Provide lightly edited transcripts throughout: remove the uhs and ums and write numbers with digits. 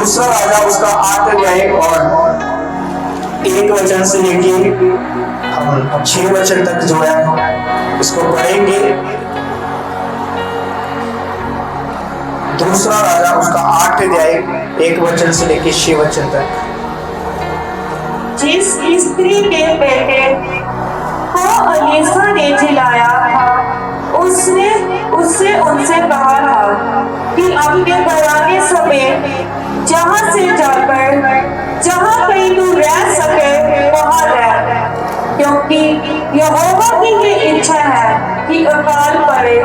दूसरा राजा उसका 8 अध्याय और 1 वचन से लेके हम 6 वचन तक जो है इसको पढ़ेंगे। दूसरा राजा उसका 8 अध्याय 1 वचन से लेके 6 वचन तक। जिस स्त्री के बेटे को एलीशा ने जिलाया था, उसने उससे उनसे कहा था कि अपने घराने समेत जहां से जाकर जहां कहीं तू रह सके वहां रह, क्योंकि यहोवा की ये इच्छा है कि अकाल पड़े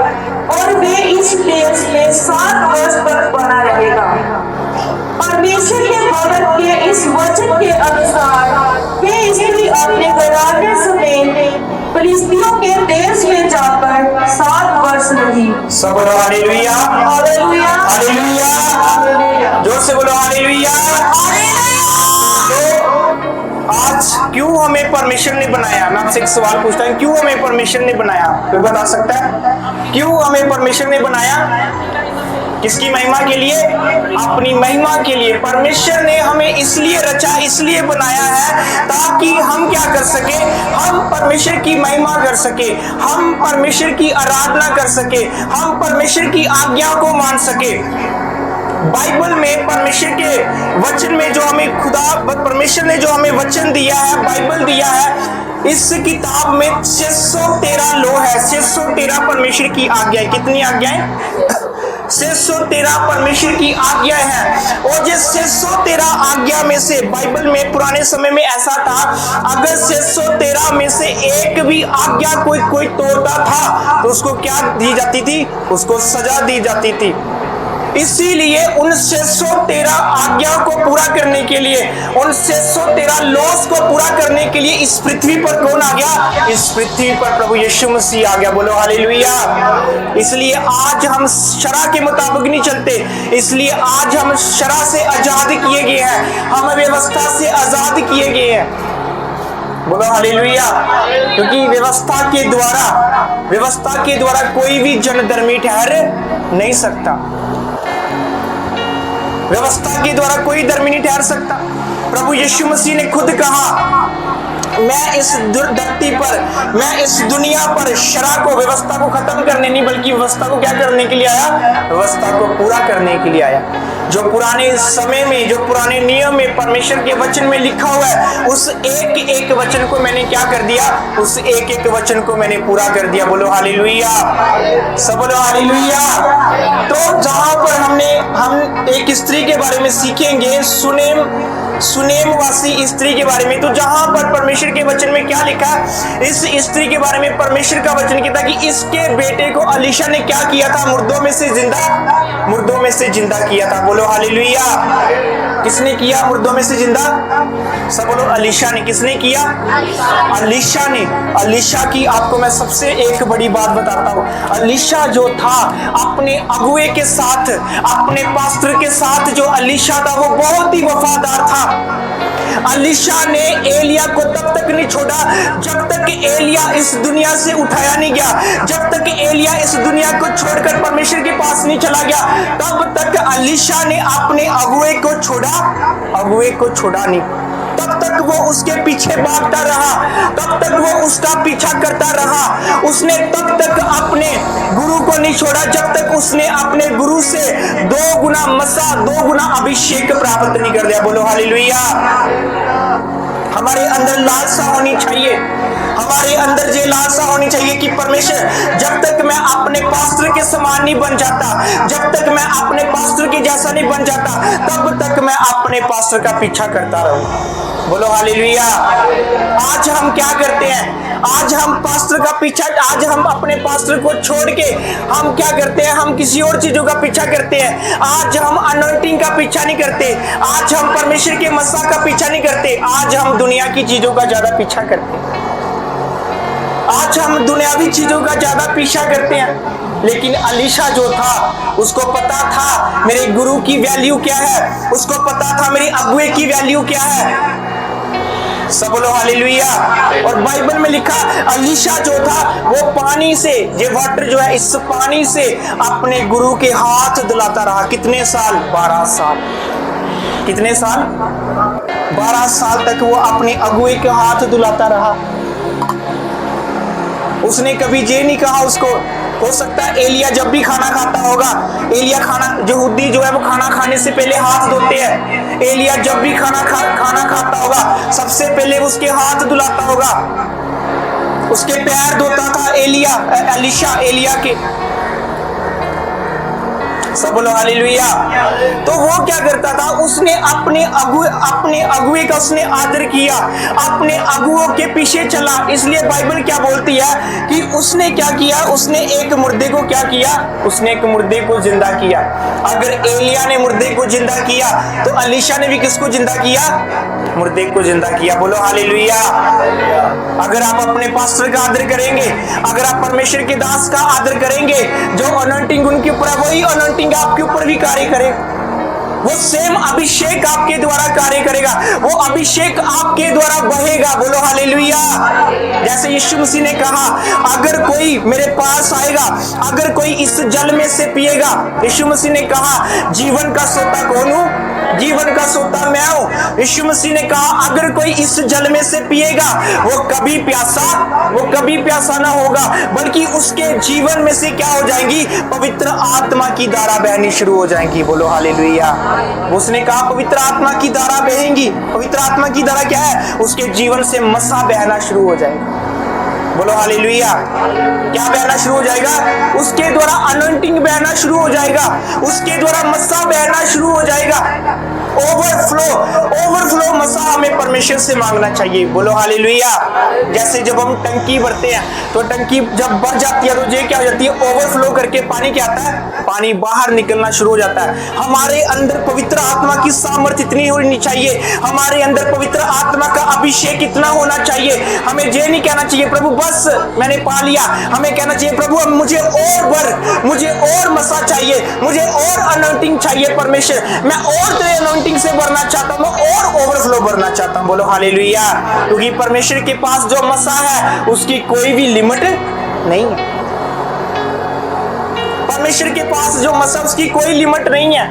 और वे इस देश में 7 वर्ष तक बना रहेगा। परमेश्वर के भक्त के इस वचन के अनुसार ये स्त्री अपने घराने समेत फिलिस्तियों के देश में जाकर 7 वर्ष रही। सब बोलो हालेलुया, हालेलुया, हालेलुया, जोर से बोलो हालेलुया। तो आज क्यों हमें परमेश्वर ने बनाया? मैं आपसे एक सवाल पूछता हूँ, क्यों हमें परमेश्वर ने बनाया? कोई बता सकता है क्यों हमें परमेश्वर ने बनाया? किसकी महिमा के लिए? अपनी महिमा के लिए। परमेश्वर ने हमें इसलिए रचा, इसलिए बनाया है ताकि हम क्या कर सके? हम परमेश्वर की महिमा कर सके, हम परमेश्वर की आराधना कर सके, हम परमेश्वर की आज्ञा को मान सके। बाइबल में परमेश्वर के वचन में जो हमें परमेश्वर ने जो हमें वचन दिया है, बाइबल दिया है, इस किताब में 613 लॉ है। 613 परमेश्वर की आज्ञा। कितनी आज्ञाएं? 613 परमेश्वर की आज्ञा है। और जो 613 आज्ञा में से बाइबल में पुराने समय में ऐसा था, अगर 613 में से एक भी आज्ञा कोई तोड़ता था तो उसको क्या दी जाती थी? उसको सजा दी जाती थी। इसीलिए उन 613 आज्ञा को पूरा करने के लिए, उन 613 लॉस को पूरा करने के लिए इस पृथ्वी पर कौन आ गया? इस पृथ्वी पर प्रभु यीशु मसीह आ गया। बोलो हालेलुया। इसलिए आज हम शरा के मुताबिक नहीं चलते, इसलिए आज हम शरा से आजाद किए गए हैं, हम व्यवस्था से आजाद किए गए हैं। बोलो हालेलुया। क्योंकि व्यवस्था के द्वारा कोई भी जन धर्मी ठहर नहीं सकता। व्यवस्था के द्वारा कोई धर्मी नहीं ठहर सकता। प्रभु यीशु मसीह ने खुद कहा, मैं इस धरती पर, मैं इस दुनिया पर शरा को, व्यवस्था को खत्म करने नहीं बल्कि व्यवस्था को क्या करने के लिए आया? व्यवस्था को पूरा करने के लिए आया। जो पुराने समय में, जो पुराने नियम में परमेश्वर के वचन में लिखा हुआ है, उस एक एक वचन को मैंने क्या कर दिया? उस एक एक वचन को मैंने पूरा कर दिया। बोलो हालेलुया। सब बोलो हालेलुया। तो जहां पर हम एक स्त्री के बारे में सीखेंगे, सुनेम वासी स्त्री के बारे में। तो जहां पर परमेश्वर के वचन में क्या लिखा है, इस स्त्री के बारे में परमेश्वर का वचन कहता है कि इसके बेटे को एलीशा ने क्या किया था? मुर्दों में से जिंदा किया था। बोलो हालेलुया। किसने किया मुर्दों में से जिंदा? सब बोलो एलीशा ने। किसने किया? एलीशा ने। एलीशा की आपको मैं सबसे एक बड़ी बात बताता हूँ। एलीशा जो था अपने अगुए के साथ, अपने पास्टर के साथ, जो एलीशा था वो बहुत ही वफादार था। एलीशा ने एलिया को तब तक नहीं छोड़ा जब तक एलिया इस दुनिया से उठाया नहीं गया, जब तक एलिया इस दुनिया को छोड़कर परमेश्वर के पास नहीं चला गया, तब तक एलीशा ने अपने अगुए को छोड़ा नहीं। तब तक वो उसके पीछे भागता रहा, तब तक वो उसका पीछा करता रहा। उसने तब तक अपने गुरु को नहीं छोड़ा जब तक उसने अपने गुरु से 2 गुना मसा, 2 गुना अभिषेक प्राप्त नहीं कर दिया। बोलो हालेलुया। हमारे अंदर लालसा होनी चाहिए, हमारे अंदर ये लालसा होनी चाहिए कि परमेश्वर, जब तक मैं अपने पास्टर के समान नहीं बन जाता, जब तक मैं अपने पास्टर के जैसा नहीं बन जाता, तब तक मैं अपने पास्टर का पीछा करता रहूं। बोलो हालेलुया। आज हम क्या करते हैं? आज हम पास्टर का पीछा, आज हम अपने पास्टर को छोड़ के हम क्या करते हैं? हम किसी और चीजों का पीछा करते हैं। आज हम अनॉइंटिंग का पीछा नहीं करते, आज हम परमेश्वर के मसा का पीछा नहीं करते, आज हम दुनिया की चीजों का ज्यादा पीछा करते हैं। आज हम दुनियावी चीजों का ज्यादा पीछा करते हैं। लेकिन एलीशा जो था, उसको पता था मेरे गुरु की वैल्यू क्या है, उसको पता था मेरी अगुए की वैल्यू क्या है। सब बोलो हालेलुया। और बाइबल में लिखा, एलीशा जो था वो पानी से, ये वाटर जो है, इस पानी से अपने गुरु के हाथ धुलाता रहा। कितने साल? 12 साल। कितने साल? 12 साल तक वो अपने अगुए के हाथ धुलाता रहा। उसने कभी ये नहीं कहा उसको। हो सकता है एलिया जब भी खाना खाता होगा, एलिया खाना यहूदी जो है वो खाना खाने से पहले हाथ धोते हैं। एलिया जब भी खाना खाता होगा सबसे पहले उसके हाथ धुलाता होगा, उसके पैर धोता था एलीशा एलिया के। सब बोलो हालेलुया। तो वो क्या करता था, उसने अपने अगुए का उसने आदर किया, अपने अगुओं के पीछे चला। इसलिए बाइबल क्या बोलती है कि उसने क्या किया, उसने एक मुर्दे को क्या किया, उसने एक मुर्दे को जिंदा किया। अगर एलिया ने मुर्दे को जिंदा किया तो एलीशा ने भी किसको जिंदा किया? मुर्दे को जिंदा किया। बोलो हालेलुया। अगर आप अपने पास्टर का आदर करेंगे, अगर आप परमेश्वर के दास का आदर करेंगे, जो अनॉइंटिंग उनके ऊपर है वही अनॉइंटिंग आपके ऊपर भी कार्य करे। वो सेम अभिषेक आपके द्वारा कार्य करेगा, वो अभिषेक आपके द्वारा बहेगा। बोलो हालेलुया। जैसे यीशु मसीह ने कहा, अगर कोई मेरे पास आएगा, अगर कोई इस जल में से पिएगा, यीशु मसीह ने कहा जीवन का सोता कौन हूं? जीवन का सोता मैं हूं। यीशु मसीह ने कहा अगर कोई इस जल में से पिएगा वो कभी प्यासा ना होगा, बल्कि उसके जीवन में से क्या हो जाएंगी? पवित्र आत्मा की धारा बहनी शुरू हो जाएंगी। बोलो हालेलुया। उसने कहा पवित्र आत्मा की धारा बहेंगी। पवित्र आत्मा की धारा क्या है? उसके जीवन से मसा बहना शुरू हो जाएगा। बोलो हालेलुया। क्या बहना शुरू हो जाएगा? उसके द्वारा अनॉइंटिंग बहना शुरू हो जाएगा, उसके द्वारा मसा बहना शुरू हो जाएगा। ओवरफ्लो मसा हमें परमेश्वर से मांगना चाहिए। बोलो हालेलुया। जैसे जब हम टंकी भरते हैं तो टंकी जब भर जाती है तो ये क्या हो जाती है? ओवरफ्लो करके पानी क्या आता है? पानी बाहर निकलना शुरू हो जाता है। हमारे अंदर पवित्र आत्मा की सामर्थ्य इतनी होनी चाहिए, हमारे अंदर पवित्र आत्मा का अभिषेक इतना होना चाहिए। हमें ये नहीं कहना चाहिए प्रभु बस मैंने पा लिया, हमें कहना चाहिए प्रभु अब मुझे और मसा चाहिए, मुझे और अनॉइंटिंग चाहिए परमेश्वर, मैं और तेरे अनॉइंटिंग से भरना चाहता हूं, और ओवरफ्लो भरना चाहता हूं। बोलो हालेलुया। क्योंकि परमेश्वर के पास जो मसा है उसकी कोई भी लिमिट नहीं है। परमेश्वर के पास जो मसा उसकी कोई लिमिट नहीं है।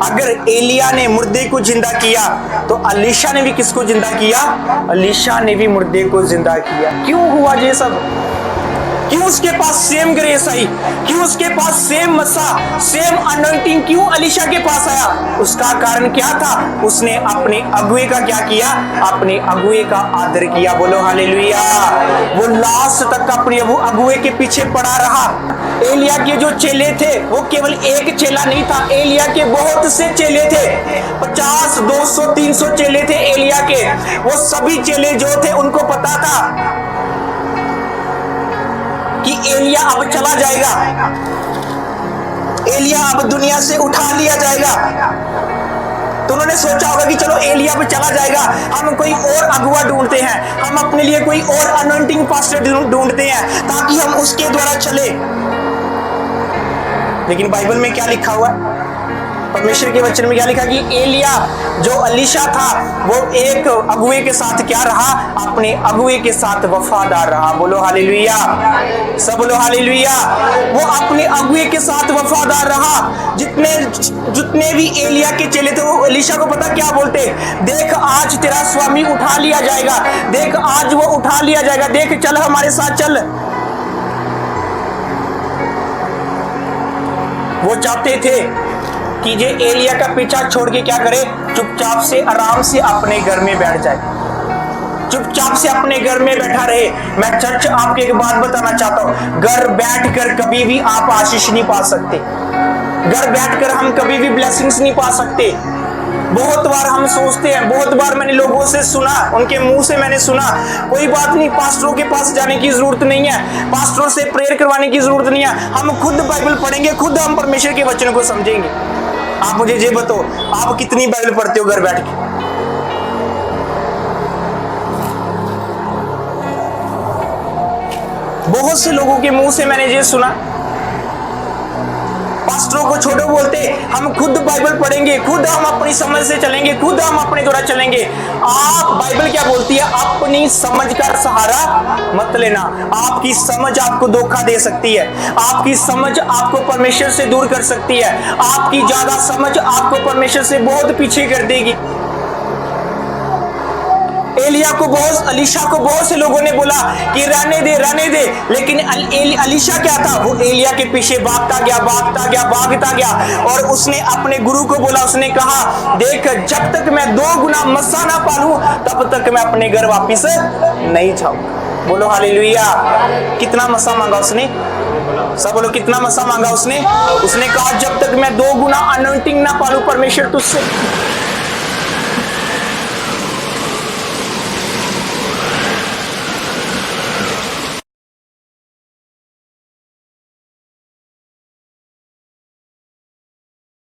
अगर एलिया ने मुर्दे को जिंदा किया तो एलीशा ने भी किसको जिंदा किया? एलीशा ने भी मुर्दे को जिंदा किया। क्यों हुआ ये सब? क्यों उसके पास सेम ग्रेस आई? क्यों उसके पास सेम मसा, सेम अनॉइंटिंग क्यों एलीशा के पास आया? उसका कारण क्या था? उसने अपने अगुए का क्या किया? अपने अगुए का आदर किया। बोलो हालेलुया। वो लास्ट तक अपने अगुए के पीछे पड़ा रहा। एलिया के जो चेले थे वो केवल एक चेला नहीं था, एलिया के बहुत से चेले थे। 50, 200, 300 चेले थे एलिया के। वो सभी चेले जो थे उनको पता था कि एलिया अब चला जाएगा, एलिया अब दुनिया से उठा लिया जाएगा। तो उन्होंने सोचा होगा कि चलो एलिया अब चला जाएगा, हम कोई और अगुआ ढूंढते हैं, हम अपने लिए कोई और अनॉइंटिंग पास्टर ढूंढते हैं ताकि हम उसके द्वारा चले। लेकिन बाइबल में क्या लिखा हुआ है? परमेश्वर के वचन में क्या लिखा कि एलिया जो एलीशा था वो एक अगुए के साथ क्या रहा? अपने अगुए के साथ वफादार रहा। बोलो हालेलुया। सब बोलो हालेलुया। वो अपने अगुए के साथ वफादार रहा। जितने भी एलिया के चेले थे वो एलीशा को पता क्या बोलते? देख आज तेरा स्वामी उठा लिया जाएगा, देख आज वो उठा लिया जाएगा, देख चल हमारे साथ चल। वो चाहते थे कि ये एलिया का पीछा छोड़ के क्या करे? चुपचाप से आराम से अपने घर में बैठ जाए, चुपचाप से अपने घर में बैठा रहे। मैं चर्च आपको एक बात बताना चाहता हूं, घर बैठकर कभी भी आप आशीष नहीं पा सकते, घर बैठकर हम कभी भी ब्लेसिंग्स नहीं पा सकते। बहुत बार हम सोचते हैं, बहुत बार मैंने लोगों से सुना, उनके मुंह से मैंने सुना, कोई बात नहीं पास्टरों के पास जाने की जरूरत नहीं है, पास्टरों से प्रेयर करवाने की जरूरत नहीं है, हम खुद बाइबल पढ़ेंगे, खुद हम परमेश्वर के वचन को समझेंगे। आप मुझे ये बताओ, आप कितनी बाइबल पढ़ते हो घर बैठ के? बहुत से लोगों के मुंह से मैंने ये सुना, पास्टरों को छोड़ो बोलते, हम खुद बाइबल पढ़ेंगे, खुद हम अपनी समझ से चलेंगे, खुद हम अपने द्वारा चलेंगे। आप बाइबल क्या बोलती है? अपनी समझ का सहारा मत लेना। आपकी समझ आपको धोखा दे सकती है, आपकी समझ आपको परमेश्वर से दूर कर सकती है, आपकी ज्यादा समझ आपको परमेश्वर से बहुत पीछे कर देगी। अलीशा को बहुत से लोगों ने बोला कि रहने दे, लेकिन अलीशा क्या था? वो एलिया के पीछे भागता गया और उसने अपने गुरु को बोला, उसने कहा देख, जब तक मैं 2 गुना मस्सा ना पालूं तब तक मैं अपने घर वापिस नहीं जाऊंगा। बोलो हालेलुया। कितना मस्सा मांगा उसने? सब बोलो, कितना मस्सा मांगा उसने? उसने कहा जब तक मैं 2 गुना अनॉइंटिंग ना पालूं परमेश्वर तुझसे।